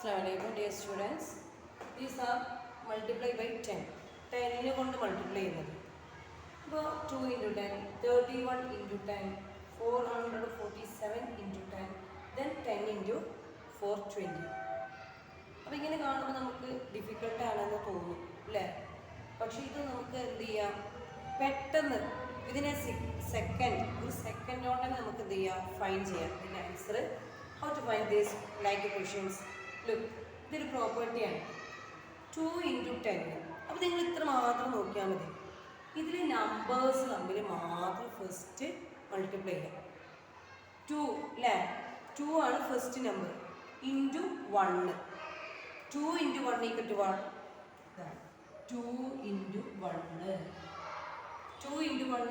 Assalamualaikum dear students. These are multiply by 10. 10 കൊണ്ട് multiply ചെയ്യുന്നത്. അപ്പോൾ 2 into 10, 31 into 10, 447 into 10, then 10 into 420. അപ്പോൾ ഇങ്ങനെ കാണുമ്പോൾ നമുക്ക് ഡിഫിക്കൽട്ട് ആണെന്ന് തോന്നും അല്ലേ? പക്ഷേ ഇത് നമുക്ക് എന്ത് ചെയ്യാം, പെട്ടെന്ന് ഇതിനെ സെക്കൻഡ് ഒരു സെക്കൻഡ് കൊണ്ട് തന്നെ നമുക്ക് എന്ത് ചെയ്യാം, ഫൈൻഡ് ചെയ്യാം ഇതിൻ്റെ answer. How to find this like questions. Look, ഇതൊരു പ്രോപ്പർട്ടിയാണ് 2 into 10. അപ്പോൾ നിങ്ങൾ ഇത്ര മാത്രം നോക്കിയാൽ മതി. ഇതിൽ നമ്പേഴ്സ് തമ്മിൽ മാത്രം ഫസ്റ്റ് മൾട്ടിപ്ലൈ ചെയ്യാം. 2 അല്ലേ, 2 ആണ് first number into 1. 2 into 1 equal to what? 2 into 1. 2 into 1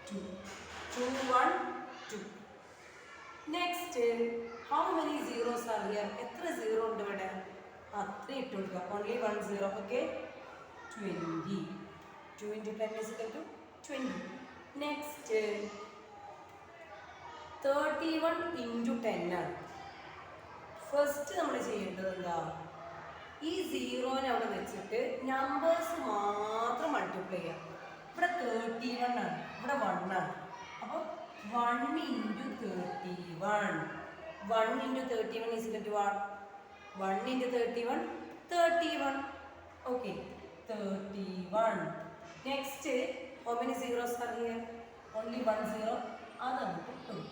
2. 2 1 2. Next, how many zeros are here? എത്ര സീറോ ഉണ്ട് ഇവിടെ? അത്ര ഇട്ട് കൊടുക്കുക. Only 1 0. Okay, 20. 2 into 10 is equal to 20. Next, 31 into 10 ആണ്. ഫസ്റ്റ് നമ്മൾ ചെയ്യേണ്ടത് എന്താ, ഈ സീറോനെ അവിടെ വെച്ചിട്ട് നമ്പേഴ്സ് മാത്രം മൾട്ടിപ്ലൈ ചെയ്യാം. ഇവിടെ 31 ആണ്, ഇവിടെ 1 ആണ്. അപ്പോൾ 1 into 31. 1 into 31 is equal to what? 1 into 31, 31. Okay, 31. Next, how many zeros are here? Only 1 0. That's 2.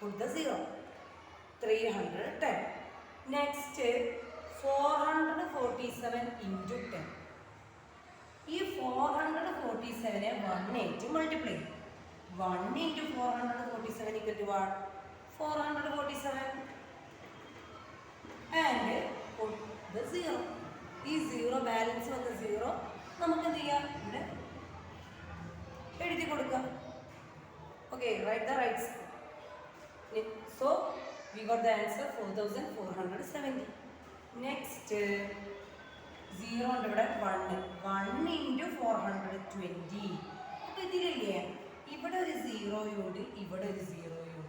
Put the 0. 310. Next, 447 into 10. ഈ 447 1 8 multiply. 1 into 447 equal to what? 447. And put the 0. ഈ 0 ബാലൻസ് വന്ന 0 നമുക്ക് എന്ത് ചെയ്യാം, ഇവിടെ എഴുതി കൊടുക്കാം. Okay, write the rights. So we got the answer 4470. Next, 0 ഉണ്ട് ഇവിടെ 1. 1 into 420. അപ്പോൾ ഇതിലില്ലേ, ഇവിടെ ഒരു 0 ഉണ്ട്, ഇവിടെ ഒരു 0 ഉണ്ട്.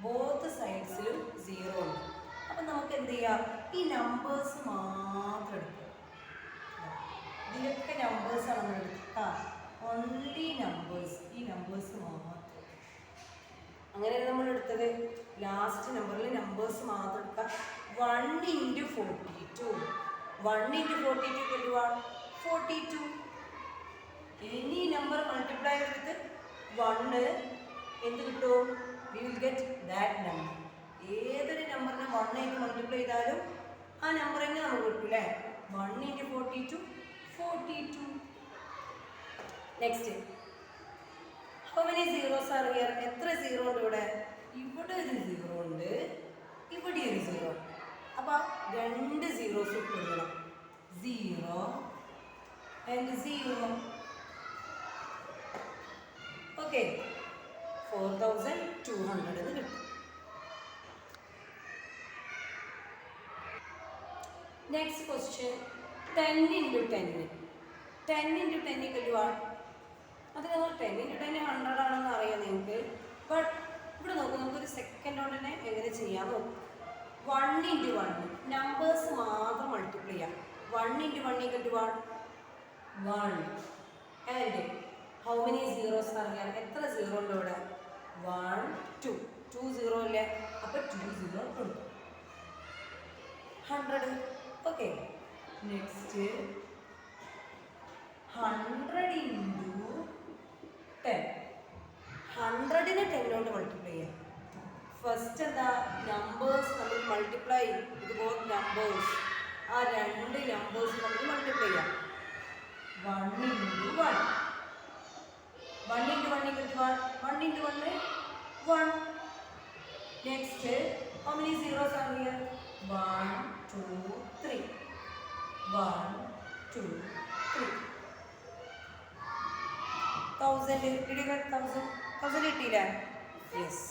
ബോത്ത് സൈഡ്സിലും 0 ഉണ്ട്. അപ്പം നമുക്ക് എന്ത് ചെയ്യാം, ഈ നമ്പേഴ്സ് മാത്രം എടുക്കുക. ഇതിലൊക്കെ നമ്പേഴ്സാണ് നമ്മൾ എടുക്കുക. ഓൺലി നമ്പേഴ്സ്, ഈ നമ്പേഴ്സ് മാത്രം. അങ്ങനെയാണ് നമ്മൾ എടുത്തത്. ലാസ്റ്റ് നമ്പറിൽ നമ്പേഴ്സ് മാത്രം എടുക്കുക. 1 into 42. 1 into 42 equal to what? 42. Any number multiply ചെയ്തിട്ട് 1 എന്ത് കിട്ടും? We will get that number. ഏതൊരു നമ്പറിനെ 1 ആയിട്ട് മൾട്ടിപ്ലൈ ചെയ്താലും ആ നമ്പർ തന്നെ നമുക്ക് കിട്ടും അല്ലേ? 1 into 42, 42. Next, how many zeros are here? എത്ര സീറോ ഉണ്ട് ഇവിടെ? ഇവിടെ ഒരു 0 ഉണ്ട്, ഇവിടെ ഒരു 0. അപ്പോൾ 2 zeros കൊടുക്കണം. 0 and 0. ഓക്കെ, 4200 എന്ന് കിട്ടും. Next question, 10 into 10. 10 into 10 equal to what? അത് നമ്മൾ 10 into 10 100 ആണെന്ന് അറിയാം നിങ്ങൾക്ക്. ബട്ട് ഇവിടെ നോക്കും, നമുക്കൊരു സെക്കൻഡ് കൊണ്ട് തന്നെ എങ്ങനെ ചെയ്യാമോ. 1 into 1 നമ്പേഴ്സ് മാത്രം മൾട്ടിപ്ലൈ ചെയ്യാം. 1 into 1 equal to what? 1. And how many zeros are here? എത്ര സീറോ ഉണ്ട് ഇവിടെ? 1 2. 2 0 അല്ലേ? അപ്പോൾ 2 0 കൊടുക്കും. 100. Okay, next 100 into 10. 100നെ 10 കൊണ്ട് മൾട്ടിപ്ലൈ ചെയ്യാം. ഫസ്റ്റ് എന്താ, നമ്പേഴ്സ് നമ്മൾ മൾട്ടിപ്ലൈ ഇതുപോലെ നമ്പേഴ്സ്, ആ 2 നമ്പേഴ്സ് നമ്മൾ മൾട്ടിപ്ലൈ ചെയ്യാം. 1 into 1. 1 into 1 equal to what? 1 into 1 1. Next, how many zeros are here? 1 2 3. 1 2 3. 1000. Did you get 1000? 1000 കിട്ടിയില്ല? Yes.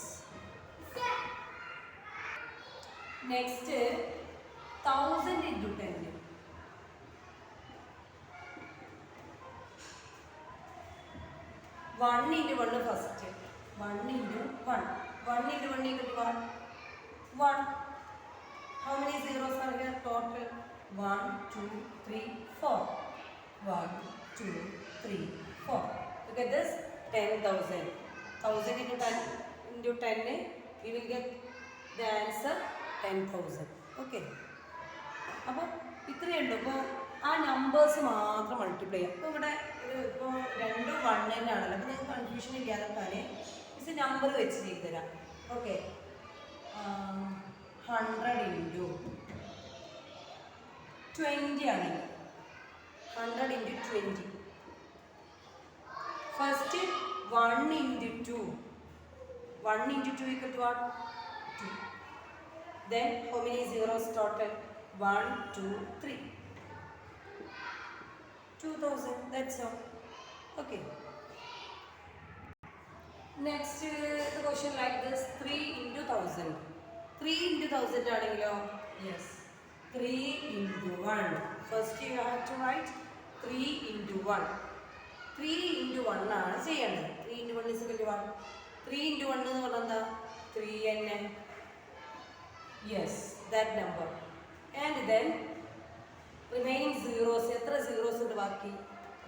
Next 1000 into 10. 1 into 1 first. 1 into 1. 1 into 1 equal to what? 1. How many zeros are here total? 1, 2, 3, 4. 1, 2, 3, 4. Look at this, 10,000. 1,000 into 10, we will get the answer 10,000. Okay. അപ്പോൾ ഇത്രയേ ഉള്ളൂ. ഇപ്പോൾ ആ numbers മാത്രം multiply ചെയ്യാം. ഇപ്പോൾ ഇവിടെ ഇപ്പോൾ 2 1 തന്നെയാണല്ലോ. അപ്പോൾ നിങ്ങൾക്ക് കൺഫ്യൂഷൻ ഇല്ലാതെക്കാൻ ഇത് നമ്പർ വെച്ച് ചെയ്തു തരാം. ഓക്കെ, 100 into 20 ആണെങ്കിൽ 100 into 20. First 1 into 2. 1 into 2 equal to what? 2. Then how many zeros total? 1, 2, 3. 2,000. That's all. Okay. Next the question like this, 3 into 1,000. 3 into 1,000 ആണെങ്കിലോ? Yes. 3 into 1. First you have to write 3 into 1. 3 into 1 ആണ് ചെയ്യേണ്ടത്. 3 into 1 is equal to 1. 3 into 1 എന്ന് പറഞ്ഞാൽ എന്താ? 3n. Yes, that number. And then remaining zeros, എത്ര zeros ഉണ്ട് ബാക്കി?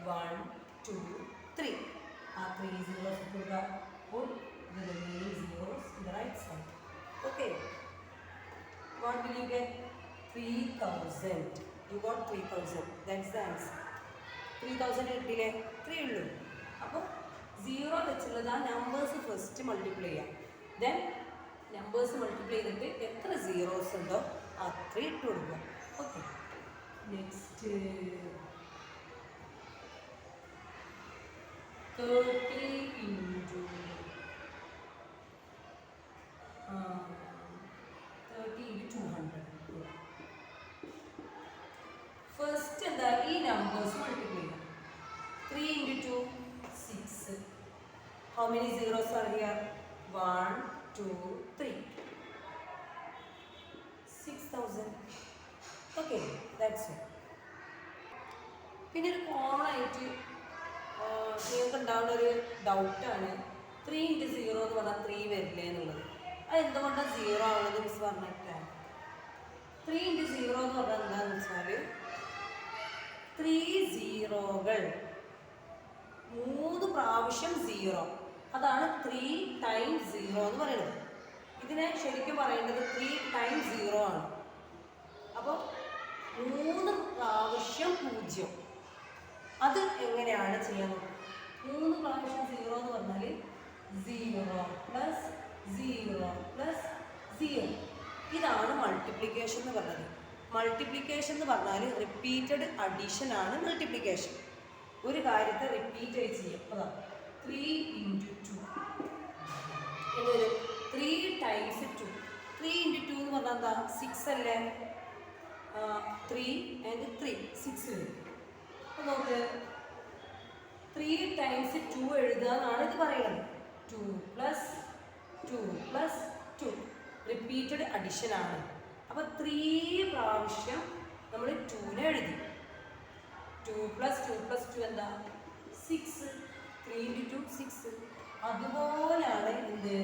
1, 2, 3. ആ 3 zeros put the remaining zeros in the right side. Okay. What will you get? 3,000. You got 3,000. That's the answer. 3,000 കിട്ടിയില്ലേ? 3 ഉള്ളൂ. അപ്പോൾ 0 വെച്ചുള്ളത് ആ നമ്പേഴ്സ് ഫസ്റ്റ് മൾട്ടിപ്ലൈ ചെയ്യാം. Then numbers multiply ചെയ്തിട്ട് എത്ര സീറോസ് ഉണ്ടോ അത്ര ഇട്ട് കൊടുക്കുക. Okay, next 30 into 200. ഫസ്റ്റ് എന്താ ഈ നമ്പേഴ്സ് മൾട്ടിപ്ലൈ ചെയ്യാം. 3 into 2, 6. How many zeros are here? 1, 2, 3. 6,000. Okay, that's it. പിന്നെ ഒരു കോമൺ ആയിട്ട് നിങ്ങൾക്ക് ഉണ്ടാവുന്ന ഒരു ഡൗട്ടാണ് 3 into 0 എന്ന് പറഞ്ഞാൽ 3 വരില്ലേ എന്നുള്ളത്. അത് എന്തുകൊണ്ടാണ് 0 ആവുന്നത് മിസ് പറഞ്ഞിട്ടാണ്. 3 into 0 എന്ന് പറഞ്ഞാൽ എന്താണെന്ന് വെച്ചാൽ 3 സീറോകൾ 3 പ്രാവശ്യം 0, അതാണ് 3 times 0 എന്ന് പറയുന്നത്. ഇതിനെ ശരിക്കും പറയേണ്ടത് 3 times 0 ആണ്. അപ്പോൾ 3 പ്രാവശ്യം 0. അത് എങ്ങനെയാണ് ചെയ്യുന്നത്? 3 പ്രാവശ്യം 0 എന്ന് പറഞ്ഞാൽ 0 പ്ലസ് 0 പ്ലസ് 0. ഇതാണ് മൾട്ടിപ്ലിക്കേഷൻ എന്ന് പറഞ്ഞത്. മൾട്ടിപ്ലിക്കേഷൻ എന്ന് പറഞ്ഞാൽ റിപ്പീറ്റഡ് അഡീഷൻ ആണ് മൾട്ടിപ്ലിക്കേഷൻ. ഒരു കാര്യത്തെ റിപ്പീറ്റ് ആയി ചെയ്യും. അതാ 3 into 2 എന്നൊരു 3 times 2. 3 into 2 എന്ന് പറഞ്ഞാൽ എന്താ? 6 അല്ലേ? 3 and 3, 6 വരും. അപ്പോൾ നമുക്ക് 3 times 2 എഴുതുക എന്നാണ് ഇത് പറയുന്നത്. 2 plus 2 plus 2 റിപ്പീറ്റഡ് അഡിഷൻ ആണ്. അപ്പോൾ 3 പ്രാവശ്യം നമ്മൾ 2നെ എഴുതി. 2 plus 2 plus 2 എന്താ? 6. 3 into 2, 6. അതുപോലെയാണ് എന്ത്?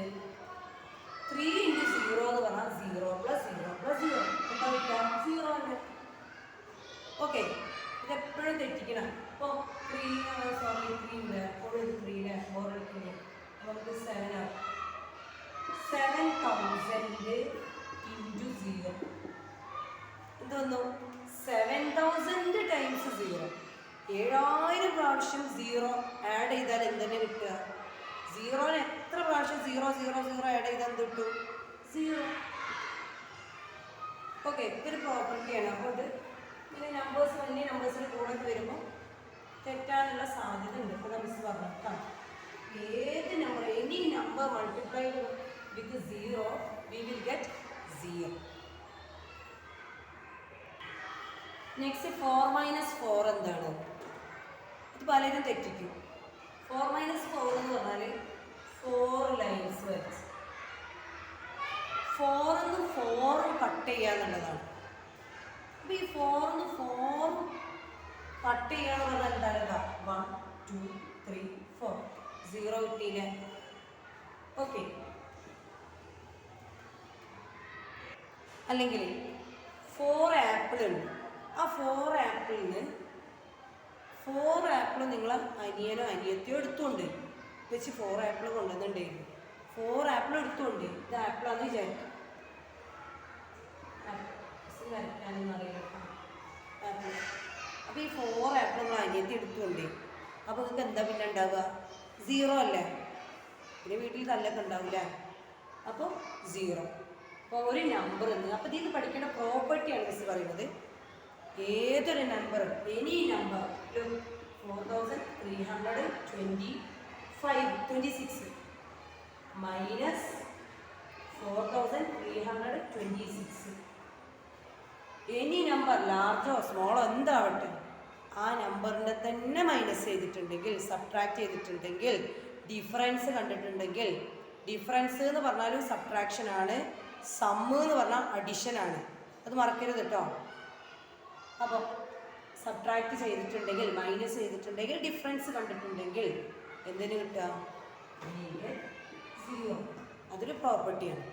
3 into 0 എന്ന് പറഞ്ഞാൽ 0 plus 0 plus 0. എന്താ കിട്ടുക? 0 ആണ്. ഓക്കെ, ഇതെപ്പോഴും തെറ്റിക്കണം. ഇപ്പോൾ 3 ഉണ്ട്, അപ്പോൾ ഇത് 3 ഓർഡർ നമുക്ക് 7 ആവും. 7,000 into 0 എന്ത് വന്നു? 7,000 times 0. 7,000 പ്രാവശ്യം 0 ആഡ് ചെയ്താൽ എന്തെന്നെ കിട്ടുക? 0ന് എത്ര പ്രാവശ്യം 0 0 0 ആഡ് ചെയ്താൽ എന്ത് കിട്ടും? 0. ഓക്കെ, ഇതൊരു പ്രോപ്പർട്ടിയാണ്. അപ്പോൾ ഇത് ഇങ്ങനെ നമ്പേഴ്സ് വലിയ നമ്പേഴ്സിന് കൂടെ വരുമ്പോൾ തെറ്റാനുള്ള സാധ്യത ഉണ്ട്. ഇപ്പോൾ മിസ് പറഞ്ഞിട്ടാണ് ഏത് number, any number multiplied with 0 we will get 0. Next 4 minus 4 എന്താണ്? ഇത് പലരും തെറ്റിക്കും. 4 minus 4 എന്ന് പറഞ്ഞാൽ 4 ലൈൻസ് വരച്ച് 4 കട്ട് ചെയ്യുക എന്നുള്ളതാണ്. അപ്പോൾ ഈ 4 കട്ട് ചെയ്യുക എന്ന് പറഞ്ഞാൽ എന്താണ്? 1 2 3 4 0 കിട്ടിയില്ലേ? ഓക്കെ, അല്ലെങ്കിൽ 4 ആപ്പിൾ ഉണ്ട്. ആ 4 ആപ്പിളിന് 4 ആപ്പിൾ നിങ്ങൾ അനിയനോ അനിയത്തിയോ എടുത്തുകൊണ്ട് വെച്ച് 4 ആപ്പിൾ കൊണ്ടുവന്നിട്ടുണ്ടായിരുന്നു. 4 ആപ്പിൾ എടുത്തുകൊണ്ട് ഇത് ആപ്പിളാന്ന് വിചാരിക്കും. വരയ്ക്കാനൊന്നും അറിയില്ല. ആപ്പിൾ. അപ്പോൾ ഈ 4 ആപ്പിൾ നിങ്ങൾ അനിയത്തി എടുത്തുകൊണ്ട് അപ്പോൾ നിങ്ങൾക്ക് എന്താ പിന്നെ ഉണ്ടാവുക? 0 അല്ലേ? പിന്നെ വീട്ടിൽ തല്ലൊക്കെ ഉണ്ടാവില്ല. അപ്പോൾ 0. അപ്പോൾ ഒരു നമ്പർ എന്ന് അപ്പോൾ ഇതിൽ പഠിക്കേണ്ട പ്രോപ്പർട്ടിയാണ് മിസ് പറയുന്നത്. ഏതൊരു number, any number 4326 minus 4326 any number ലാർജോ സ്മോളോ എന്താവട്ടെ ആ നമ്പറിനെ തന്നെ മൈനസ് ചെയ്തിട്ടുണ്ടെങ്കിൽ, സബ്ട്രാക്ട് ചെയ്തിട്ടുണ്ടെങ്കിൽ, ഡിഫറൻസ് കണ്ടിട്ടുണ്ടെങ്കിൽ, ഡിഫറൻസ് എന്ന് പറഞ്ഞാലും സബ്ട്രാക്ഷനാണ്, സമ്മ് എന്ന് പറഞ്ഞാൽ അഡിഷനാണ്. അത് മറക്കരുത് കേട്ടോ. അപ്പോൾ സബ്ട്രാക്ട് ചെയ്തിട്ടുണ്ടെങ്കിൽ, മൈനസ് ചെയ്തിട്ടുണ്ടെങ്കിൽ, ഡിഫറൻസ് കണ്ടിട്ടുണ്ടെങ്കിൽ എന്തിനു കിട്ടുക? 0. അതൊരു പ്രോപ്പർട്ടിയാണ്.